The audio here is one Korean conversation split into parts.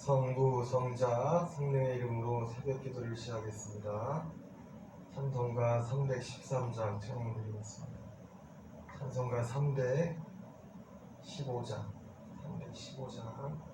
성부, 성자, 성령의 이름으로 새벽 기도를 시작하겠습니다. 찬송가 313장 찬양드리겠습니다. 찬송가 315장 315장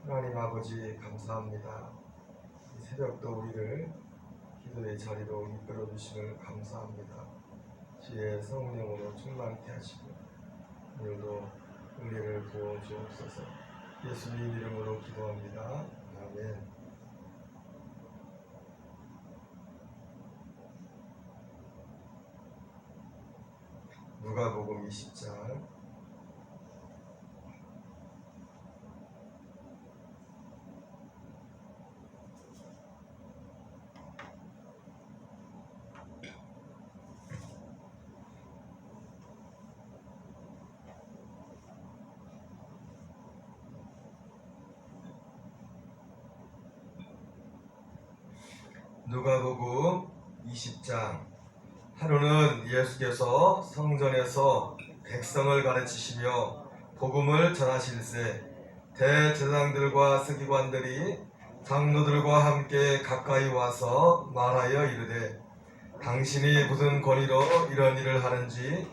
하나님 아버지 감사합니다. 이 새벽도 우리를 기도의 자리로 이끌어 주심을 감사합니다. 주의 성령으로 충만케 하시고 오늘도 은혜를 부어 주옵소서. 예수님 이름으로 기도합니다. 아멘. 누가복음 20장 누가복음 20장. 하루는 예수께서 성전에서 백성을 가르치시며 복음을 전하실세 대제사장들과 서기관들이 장로들과 함께 가까이 와서 말하여 이르되 당신이 무슨 권위로 이런 일을 하는지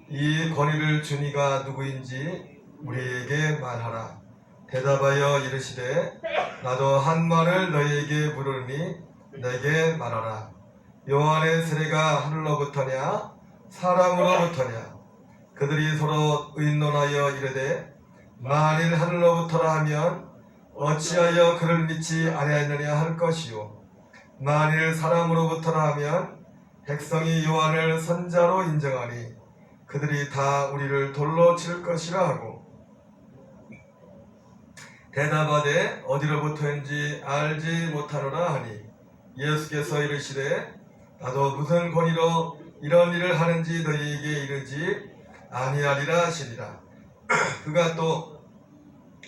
이 권위를 준 이가 누구인지 우리에게 말하라. 대답하여 이르시되 나도 한 말을 너희에게 물으니 내게 말하라. 요한의 세례가 하늘로부터냐 사람으로부터냐? 그들이 서로 의논하여 이르되 만일 하늘로부터라 하면 어찌하여 그를 믿지 아니하느냐 할 것이요 만일 사람으로부터라 하면 백성이 요한을 선자로 인정하니 그들이 다 우리를 돌로 칠 것이라 하고 대답하되 어디로부터인지 알지 못하노라 하니 예수께서 이르시되 나도 무슨 권위로 이런 일을 하는지 너희에게 이르지 아니하리라 하시니라. 그가 또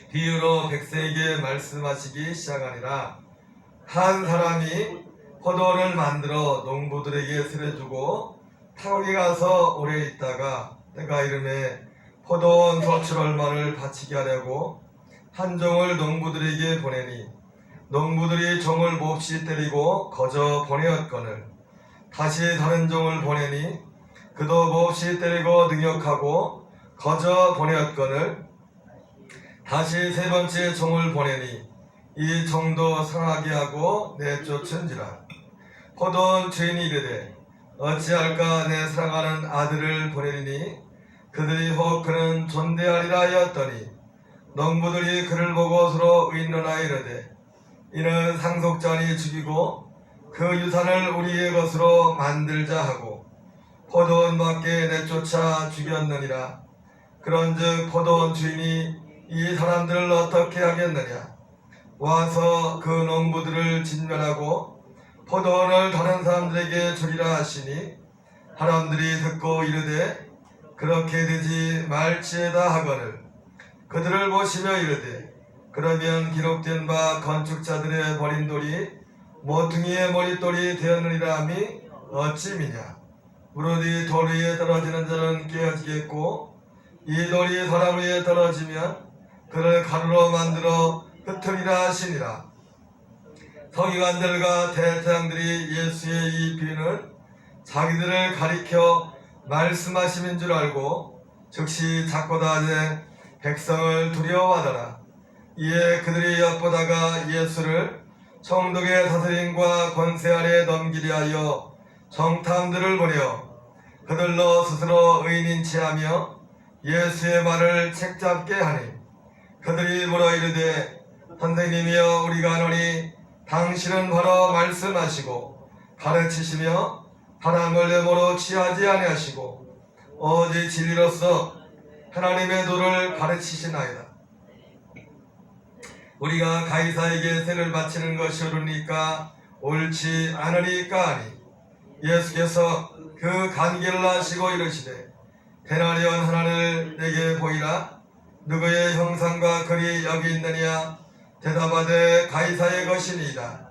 비유로 백성에게 말씀하시기 시작하니라. 한 사람이 포도원을 만들어 농부들에게 세려주고 타국에 가서 오래 있다가 때가 이름에 포도원 소출 얼마를 바치게 하려고 한 종을 농부들에게 보내니 농부들이 종을 몹시 때리고 거저 보내었거늘 다시 다른 종을 보내니 그도 몹시 때리고 능욕하고 거저 보내었거늘 다시 세 번째 종을 보내니 이 종도 상하게 하고 내쫓은지라. 포도원 주인이 이르되 어찌할까 내 사랑하는 아들을 보내리니 그들이 혹 그는 존대하리라 하였더니 농부들이 그를 보고 서로 의논하여 이르되 이는 상속자니 죽이고 그 유산을 우리의 것으로 만들자 하고 포도원 밖에 내쫓아 죽였느니라. 그런즉 포도원 주인이 이 사람들을 어떻게 하겠느냐. 와서 그 농부들을 진멸하고 포도원을 다른 사람들에게 주리라 하시니 사람들이 듣고 이르되 그렇게 되지 말지어다 하거늘 그들을 보시며 이르되 그러면 기록된 바 건축자들의 버린 돌이 모퉁이의 머릿돌이 되었느니라 함이 어찌 미냐. 무릇이 돌 위에 떨어지는 자는 깨어지겠고 이 돌이 사람 위에 떨어지면 그를 가루로 만들어 흩으리라 하시니라. 서기관들과 대제사장들이 예수의 이 비유는 자기들을 가리켜 말씀하심인 줄 알고 즉시 작고다제 백성을 두려워하더라. 이에 그들이 엿보다가 예수를 총독의 다스림과 권세 아래 넘기려 하여 정탐들을 보내어 그들로 스스로 의인인 체하며 예수의 말을 책잡게 하니 그들이 물어 이르되 선생님이여 우리가 아노니 당신은 바로 말씀하시고 가르치시며 사람을 외모로 취하지 아니하시고 오직 진리로서 하나님의 도를 가르치시나이다. 우리가 가이사에게 세를 바치는 것이 옳으니까 옳지 않으니까 하니 예수께서 그 간계를 하시고 이르시되 대나리온 하나를 내게 보이라. 누구의 형상과 글이 여기 있느냐. 대답하되 가이사의 것이니이다.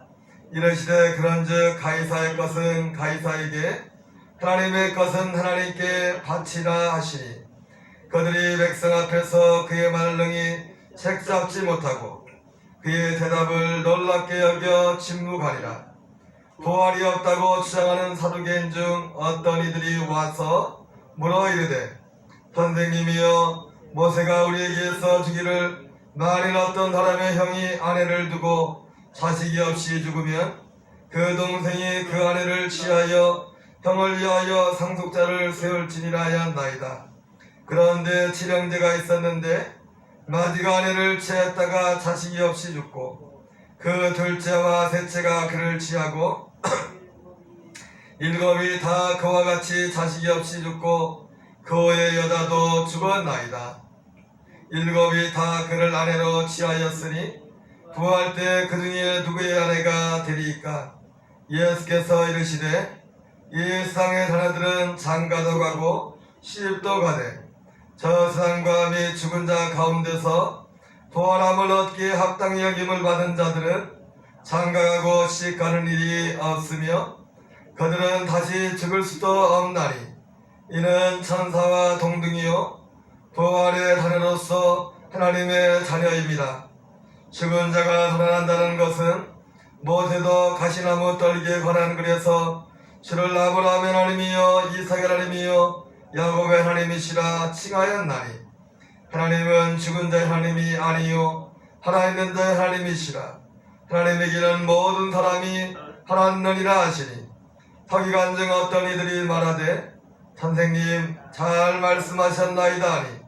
이르시되 그런즉 가이사의 것은 가이사에게 하나님의 것은 하나님께 바치라 하시니 그들이 백성 앞에서 그의 말을 능히 책잡지 못하고 그의 대답을 놀랍게 여겨 침묵하니라. 부활이 없다고 주장하는 사두개인 중 어떤 이들이 와서 물어 이르되 선생님이여 모세가 우리에게서 주기를 만일 어떤 사람의 형이 아내를 두고 자식이 없이 죽으면 그 동생이 그 아내를 취하여 형을 위하여 상속자를 세울지니라 하였나이다. 그런데 칠형제가 있었는데 마지가 아내를 취했다가 자식이 없이 죽고 그 둘째와 셋째가 그를 취하고 일곱이 다 그와 같이 자식이 없이 죽고 그 후에 여자도 죽었나이다. 일곱이 다 그를 아내로 취하였으니 부활 때 그 중에 누구의 아내가 되리이까. 예수께서 이르시되 이 세상의 자녀들은 장가도 가고 시집도 가되 저 세상과 및 죽은 자 가운데서 부활함을 얻기에 합당히 여김을 받은 자들은 장가가고 시집 가는 일이 없으며 그들은 다시 죽을 수도 없나니 이는 천사와 동등이요 부활의 자녀로서 하나님의 자녀입니다. 죽은 자가 살아난다는 것은 모세도 가시나무 떨기에 관한 글에서 주를 아브라함의 하나님이여 이삭의 하나님이여 야곱의 하나님이시라 칭하였나니 하나님은 죽은 자의 하나님이 아니요 살아있는 자의 하나님이시라. 하나님에게는 모든 사람이 하나님이라 하시니 서기관 중 어떤 이들이 말하되 선생님 잘 말씀하셨나이다 하니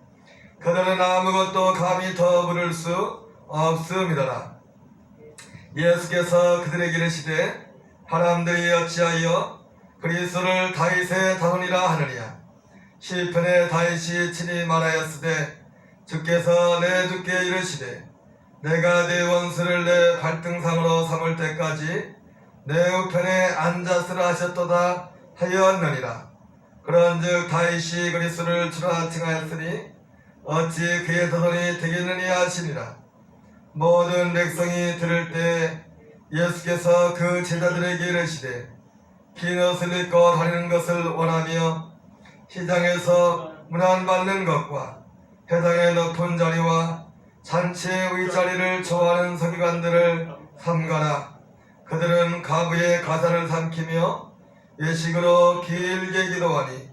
그들은 아무것도 감히 더 물을 수 없음이더라. 예수께서 그들에게 이르시되 사람들이 어찌하여 그리스도를 다윗의 자손이라 하느냐. 시편에 다윗이 친히 말하였으되 주께서 내 주께 이르시되 내가 네 원수를 내 발등상으로 삼을 때까지 내 우편에 앉았으라 하셨도다 하였느니라. 그런즉 다윗이 그리스도를 주라 칭하였으니 어찌 그의 자손이 되겠느냐 하시니라. 모든 백성이 들을 때 예수께서 그 제자들에게 이르시되 긴 옷을 입고 다니는 것을 원하며 시장에서 문안받는 것과 회당의 높은 자리와 잔치의 의자리를 좋아하는 서기관들을 삼가라. 그들은 가부의 가사를 삼키며 예식으로 길게 기도하니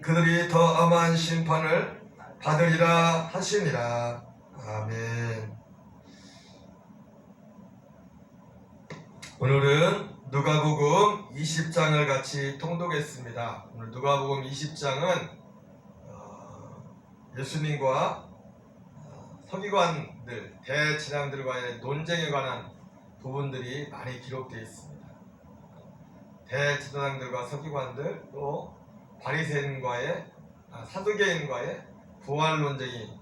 그들이 더 엄한 심판을 받으리라 하시니라. 아멘. 오늘은 누가복음 20장을 같이 통독했습니다. 오늘 누가복음 20장은 예수님과 서기관들, 대제사장들과의 논쟁에 관한 부분들이 많이 기록되어 있습니다. 대제사장들과 서기관들, 또 바리새인과의 사두개인과의 부활 논쟁이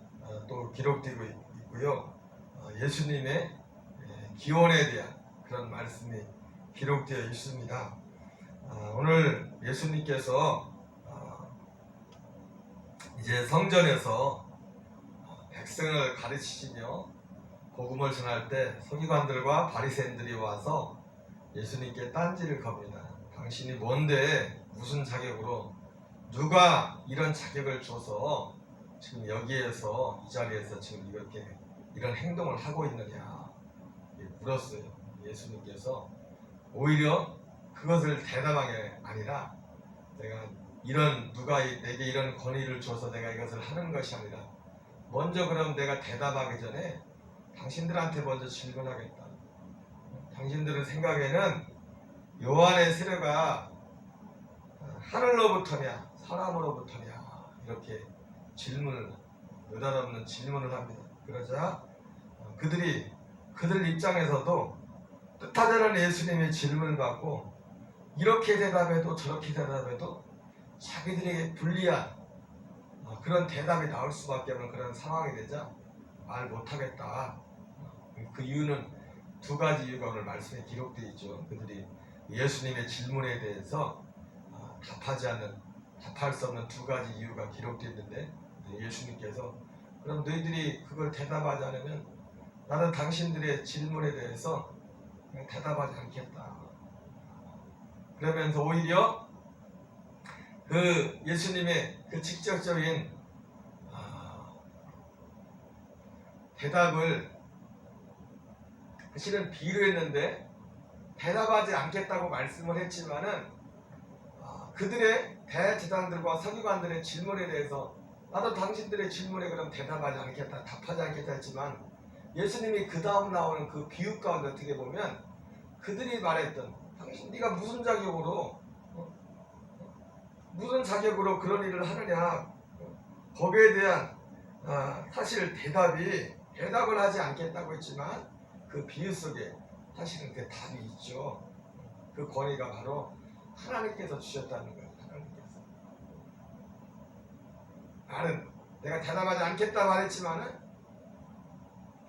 또 기록되고 있고요. 예수님의 기원에 대한 그런 말씀이 기록되어 있습니다. 오늘 예수님께서 이제 성전에서 백성을 가르치시며 복음을 전할 때 서기관들과 바리새인들이 와서 예수님께 딴지를 겁니다. 당신이 뭔데, 무슨 자격으로, 누가 이런 자격을 줘서 지금 여기에서 이 자리에서 지금 이렇게 이런 행동을 하고 있느냐 물었어요. 예수님께서 오히려 그것을 대답한 게 아니라 내가 누가 내게 이런 권위를 줘서 내가 이것을 하는 것이 아니라 먼저 그럼 내가 대답하기 전에 당신들한테 먼저 질문하겠다. 당신들의 생각에는 요한의 세례가 하늘로부터냐 사람으로부터냐 이렇게 느닷없는 질문을 합니다. 그러자 그들 입장에서도 뜻하지 않은 예수님의 질문을 받고 이렇게 대답해도 저렇게 대답해도 자기들에게 불리한 그런 대답이 나올 수밖에 없는 그런 상황이 되자 말 못하겠다. 그 이유는 두 가지 이유가 오늘 말씀에 기록되어 있죠. 그들이 예수님의 질문에 대해서 답할 수 없는 두 가지 이유가 기록되어 있는데 예수님께서 그럼 너희들이 그걸 대답하지 않으면 나는 당신들의 질문에 대해서 대답하지 않겠다. 그러면서 오히려 그 예수님의 그 직접적인 대답을 실은 비유했는데 대답하지 않겠다고 말씀을 했지만은 그들의 대제사장들과 서기관들의 질문에 대해서 나도 당신들의 질문에 그럼 대답하지 않겠다, 답하지 않겠다 했지만 예수님이 그 다음 나오는 그 비유 가운데 어떻게 보면 그들이 말했던 당신 네가 무슨 자격으로 그런 일을 하느냐 거기에 대한 사실 대답을 하지 않겠다고 했지만 그 비유 속에 사실은 그 답이 있죠. 그 권위가 바로 하나님께서 주셨다는 거예요. 하나님께서 나는 내가 대답하지 않겠다 말했지만은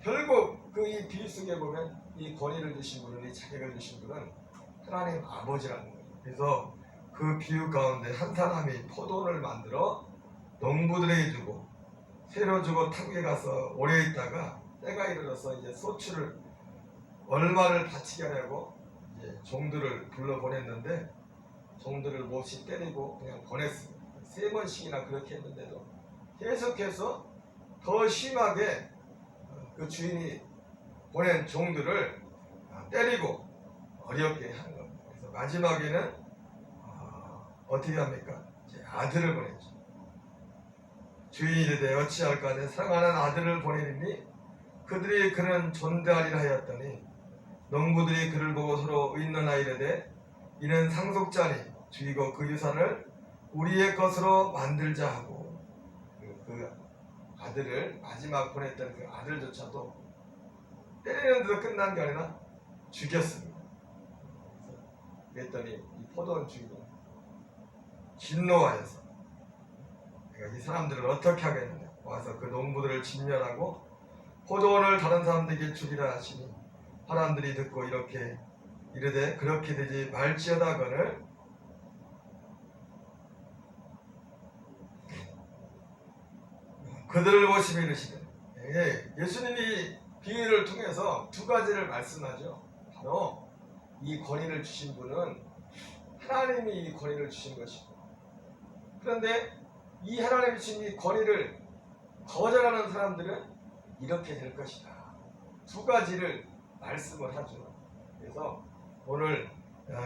결국 그 이 비유 속에 보면 이 권위를 주신 분은, 이 자격을 주신 분은 하나님 아버지라는 거예요. 그래서 그 비유 가운데 한 사람이 포도를 만들어 농부들에게 주고 새로 주고 타국에 가서 오래 있다가 때가 이르러서 이제 소출을 얼마를 바치게 하려고 이제 종들을 불러 보냈는데 종들을 몹시 때리고 그냥 보냈습니다. 3번씩이나 그렇게 했는데도 계속해서 더 심하게 그 주인이 보낸 종들을 때리고 어렵게 하는 겁니다. 그래서 마지막에는 어떻게 합니까? 제 아들을 보냈죠. 주인이 이르되 어찌할까 내 사랑하는 아들을 보내리니 그들이 그는 존대하리라 하였더니 농부들이 그를 보고 서로 의논하여 이르되 이는 상속자니 주이고 그 유산을 우리의 것으로 만들자 하고 그 아들을 마지막 보냈던 그 아들조차도 때리는 데도 끝난 게 아니라 죽였습니다. 그랬더니 이 포도원 주인은 진노하여서 내가 이 사람들을 어떻게 하겠느냐 와서 그 농부들을 진멸하고 포도원을 다른 사람들에게 주기라 하시니 사람들이 듣고 이렇게 이르되 그렇게 되지 말지어다거늘 그들을 보시며 이르시되 예수님이 비유를 통해서 두 가지를 말씀하죠. 바로 이 권위를 주신 분은 하나님이 이 권위를 주신 것이고, 그런데 이 하나님이 주신 이 권위를 거절하는 사람들은 이렇게 될 것이다. 두 가지를 말씀을 하죠. 그래서 오늘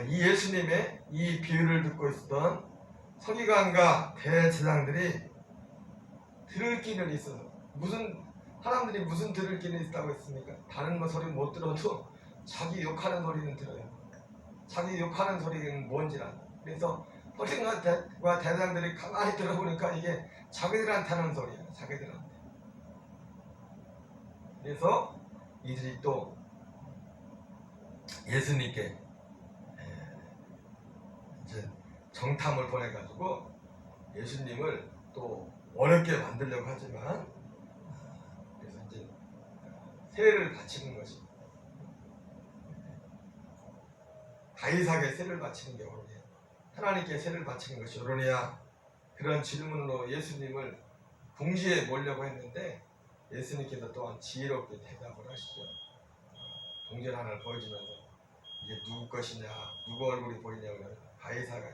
이 예수님의 이 비유를 듣고 있었던 서기관과 대제사장들이 들을 귀는 있어서, 사람들이 무슨 들을 귀는 있다고 했습니까? 다른 뭐 소리 못 들어도 자기 욕하는 소리는 들어요. 자기 욕하는 소리는 뭔지 알아. 그래서 서기관과 대제사장들이 가만히 들어보니까 이게 자기들한테 하는 소리예요. 자기들한테. 그래서 이들이 또 예수님께 이제 정탐을 보내가지고 예수님을 또 어렵게 만들려고 하지만, 그래서 이제 세를 바치는 것이, 가이사에게 세를 바치는 게 옳으냐, 하나님께 세를 바치는 것이 옳으냐, 그런 질문으로 예수님을 궁지에 몰려고 했는데 예수님께서 또한 지혜롭게 대답을 하시죠. 동전 하나를 보여주면서 이게 누구 것이냐, 누구 얼굴이 보이냐고 가이사가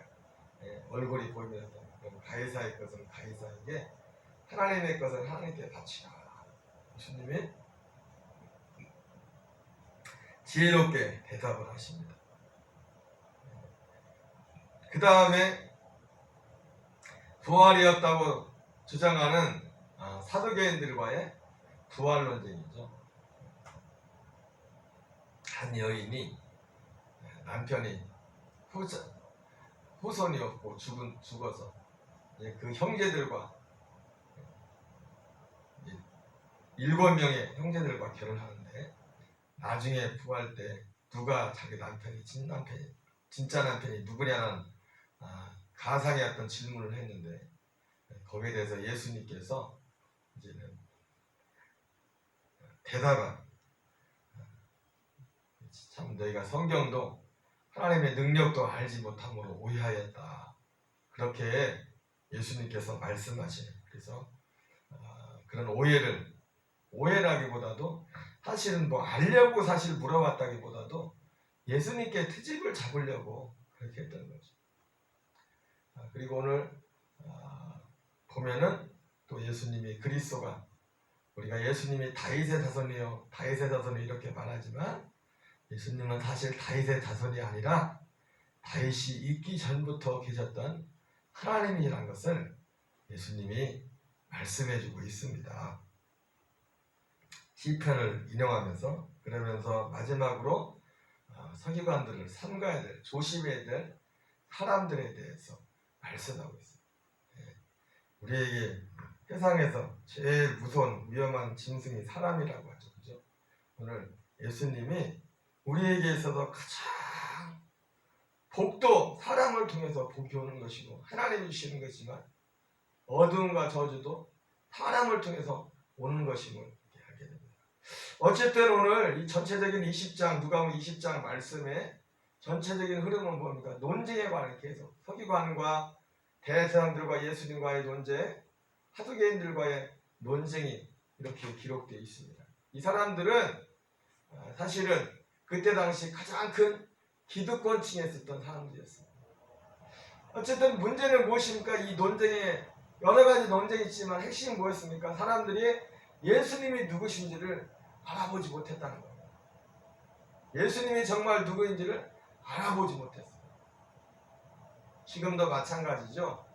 얼굴이 보이면서 가이사의 것은 가이사에게, 하나님의 것은 하나님께 바치라. 예수님이 지혜롭게 대답을 하십니다. 그 다음에 부활이 없다고 주장하는 사두개인들과의 부활 논쟁이죠. 한 여인이 남편이 후손이 없고 죽어서 그 형제들과 7명의 형제들과 결혼하는데, 나중에 부활 때 누가 자기 남편이 진짜 남편이 누구냐는 가상의 어떤 질문을 했는데, 거기에 대해서 예수님께서 이제는 대답한, 참 너희가 성경도 하나님의 능력도 알지 못함으로 오해하였다, 그렇게 예수님께서 말씀하시는. 그래서 그런 오해라기보다도 사실은 뭐 알려고 사실 물어봤다기보다도 예수님께 트집을 잡으려고 그렇게 했던 거죠. 그리고 오늘 보면은 또 예수님이 그리스도가, 우리가 예수님이 다윗의 자손이요 다윗의 자손이 이렇게 말하지만 예수님은 사실 다윗의 자손이 아니라 다윗이 있기 전부터 계셨던 하나님이라는 것을 예수님이 말씀해주고 있습니다. 시편을 인용하면서, 그러면서 마지막으로 서기관들을 삼가야 될, 조심해야 될 사람들에 대해서 말씀하고 있습니다. 우리에게 세상에서 제일 무서운 위험한 짐승이 사람이라고 하죠. 그죠? 오늘 예수님이 우리에게 있어서 가장 복도 사람을 통해서 복이 오는 것이고 하나님이 주시는 것이지만, 어두움과 저주도 사람을 통해서 오는 것임을 알게 됩니다. 어쨌든 오늘 이 전체적인 20장, 누가복음 20장 말씀의 전체적인 흐름은 뭡니까? 논쟁에 관해 계속 서기관과 대제사장들과 예수님과의 논쟁, 사두개인들과의 논쟁이 이렇게 기록되어 있습니다. 이 사람들은 사실은 그때 당시 가장 큰 기득권층에 있었던 사람들이었습니다. 어쨌든 문제는 무엇입니까? 이 논쟁에 여러 가지 논쟁이 있지만 핵심이 뭐였습니까? 사람들이 예수님이 누구신지를 알아보지 못했다는 겁니다. 예수님이 정말 누구인지를 알아보지 못했어요. 지금도 마찬가지죠.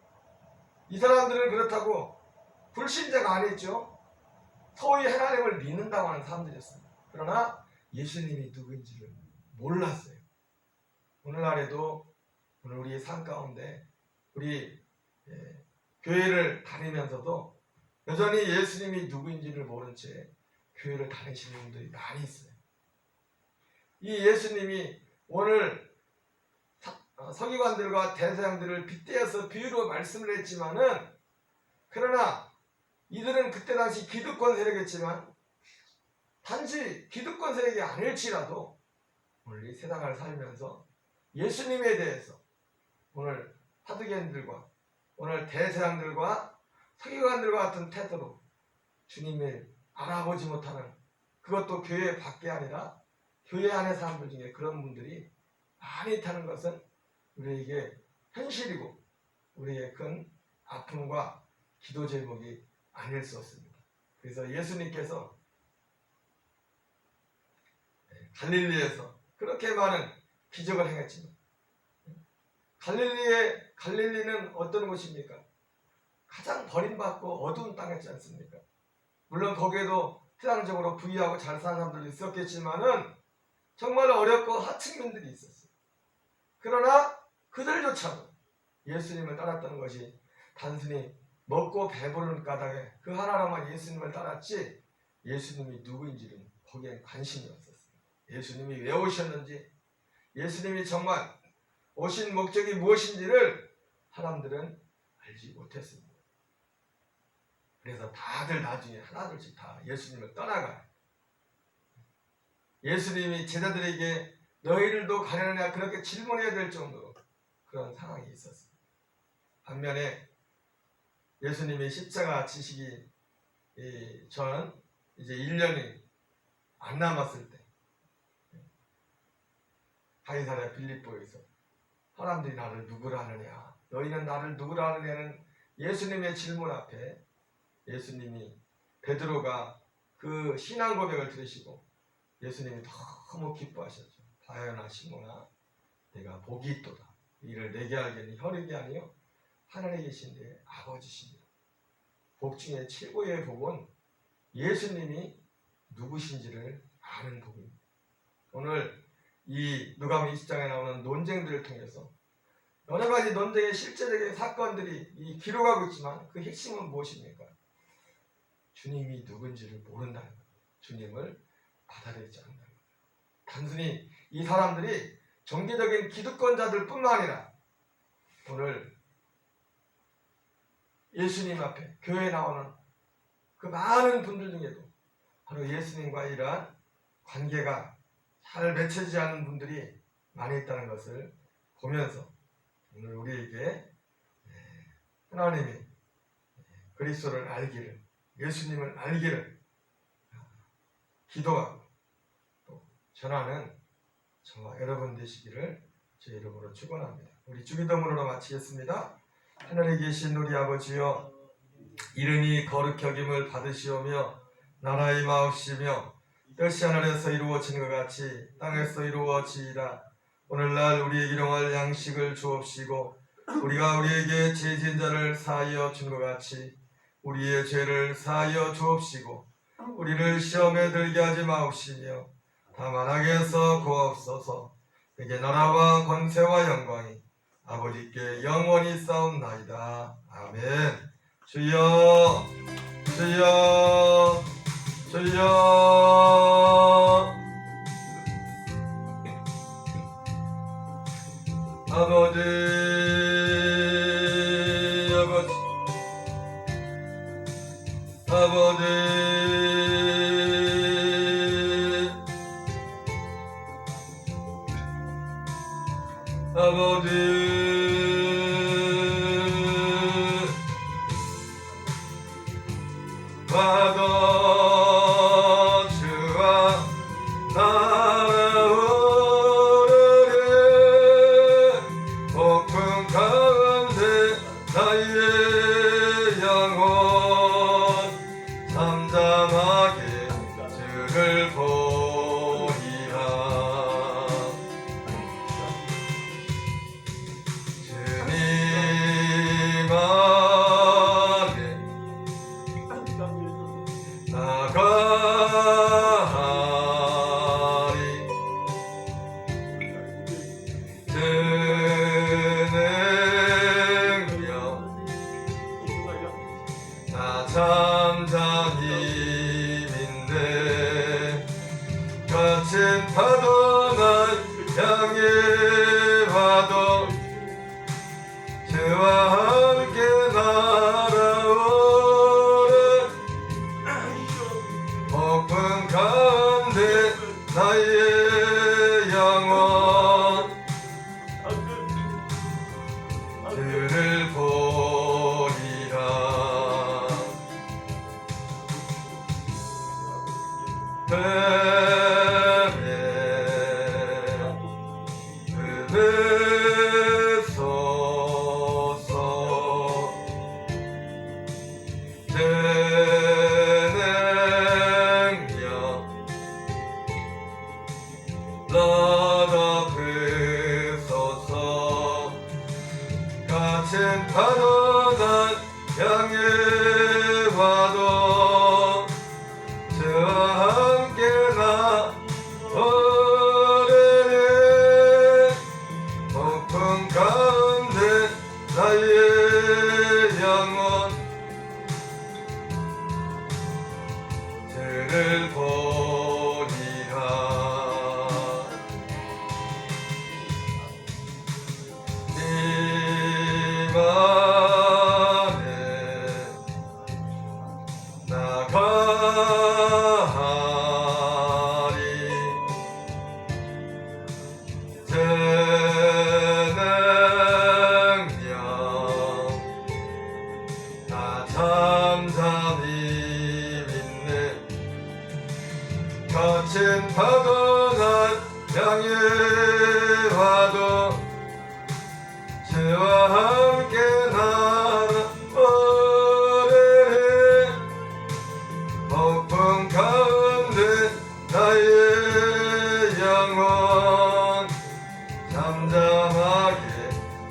이 사람들은 그렇다고 불신자가 아니죠. 소위 하나님을 믿는다고 하는 사람들이었습니다. 그러나 예수님이 누구인지를 몰랐어요. 오늘날에도 오늘 우리의 삶 가운데 우리 교회를 다니면서도 여전히 예수님이 누구인지를 모른 채 교회를 다니시는 분들이 많이 있어요. 이 예수님이 오늘 서기관들과 대제사장들을 빗대어서 비유로 말씀을 했지만은, 그러나 이들은 그때 당시 기득권 세력이었지만 단지 기득권 세력이 아닐지라도 오늘 이 세상을 살면서 예수님에 대해서 오늘 사두개인들과 오늘 대제사장들과 서기관들과 같은 태도로 주님을 알아보지 못하는, 그것도 교회 밖에 아니라 교회 안의 사람들 중에 그런 분들이 많이 있다는 것은 우리에게 현실이고 우리의 큰 아픔과 기도 제목이 아닐 수 없습니다. 그래서 예수님께서 갈릴리에서 그렇게 많은 기적을 행했지만 갈릴리는 어떤 곳입니까? 가장 버림받고 어두운 땅이었지 않습니까? 물론 거기에도 세상적으로 부유하고 잘 사는 사람들도 있었겠지만은 정말 어렵고 하층민들이 있었어요. 그러나 그들조차도 예수님을 따랐다는 것이 단순히 먹고 배부르는 까닭에 그 하나로만 예수님을 따랐지 예수님이 누구인지는 거기에 관심이 없었어요. 예수님이 왜 오셨는지, 예수님이 정말 오신 목적이 무엇인지를 사람들은 알지 못했습니다. 그래서 다들 나중에 하나둘씩 다 예수님을 떠나가요. 예수님이 제자들에게 너희들도 가려느냐 그렇게 질문해야 될 정도로 그런 상황이 있었습니다. 반면에 예수님이 십자가 지시기 전 이제 1년이 안 남았을 때 가이사랴 빌립보에서 사람들이 나를 누구라 하느냐, 너희는 나를 누구라 하느냐는 예수님의 질문 앞에 예수님이 베드로가 그 신앙 고백을 들으시고 예수님이 너무 기뻐하셨죠. 바요나 시몬아, 내가 복이 있도다. 이를 내게 알겠니 혈육이 아니요 하늘에 계신 내 아버지시니라. 복 중에 최고의 복은 예수님이 누구신지를 아는 복입니다. 오늘 이 누가복음 20장에 나오는 논쟁들을 통해서 여러 가지 논쟁의 실제적인 사건들이 기록하고 있지만 그 핵심은 무엇입니까? 주님이 누군지를 모른다는 거예요. 주님을 받아들이지 않는다는 거예요. 단순히 이 사람들이 정기적인 기득권자들 뿐만 아니라 오늘 예수님 앞에 교회에 나오는 그 많은 분들 중에도 바로 예수님과 이러한 관계가 잘 맺혀지지 않는 분들이 많이 있다는 것을 보면서 오늘 우리에게 하나님이 그리스도를 알기를, 예수님을 알기를 기도하고 또 전하는 저와 여러분 되시기를 제 이름으로 축원합니다. 우리 주기도문으로 마치겠습니다. 하늘에 계신 우리 아버지여, 이름이 거룩히 여김을 받으시오며 나라의 마옵시며 뜻이 하늘에서 이루어진 것 같이 땅에서 이루어지이다. 오늘날 우리에게 일용할 양식을 주옵시고 우리가 우리에게 죄진 자를 사하여 준 것 같이 우리의 죄를 사하여 주옵시고 우리를 시험에 들게 하지 마옵시며 다만 악에서 구하옵소서. 내게 나라와 권세와 영광이 아버지께 영원히 싸움나이다. 아멘. 주여 주여 주여. 아버지 아버지 아버지 아버지 받아 주와 날아오르게 폭풍 가운데 나의 영혼 잠잠하게 주를 보이라. 주님 안에 나가리 드는며 나 잠잠히 믿네. 거친 파도 날 향해 와도 주와 함께 날아오래 폭풍 가운데 들을 보리라. 뱀에 은혜소서 제냉력 나답소서. 갇힌 파도난 양의 화도 저와 함께 나오리니 폭풍 가운데 나의 영혼 들을 보리라. 이만에 나가리 제냉력 나 잠잠히 믿네. 거친 파도난 양의 화도 저와 함께 나오리니 폭풍 가운데 나의 영혼 잠잠하게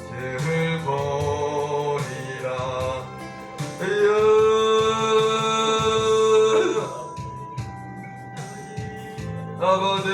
들을 보리라. 아버지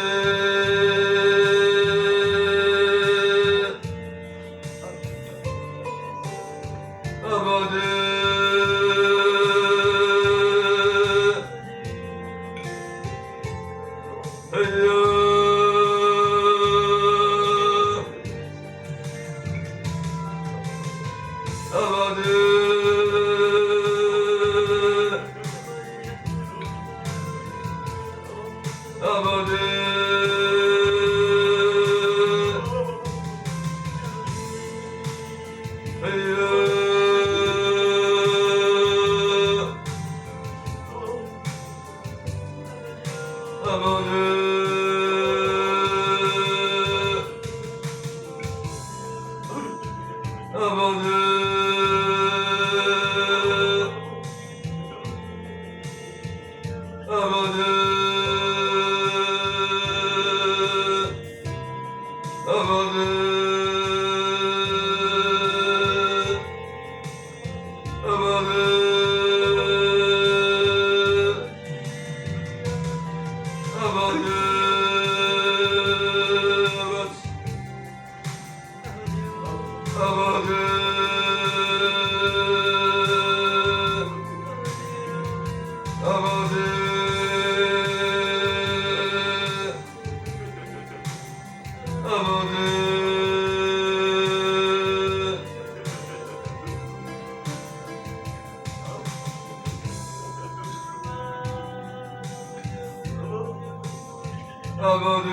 아버지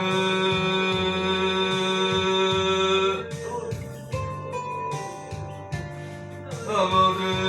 아버지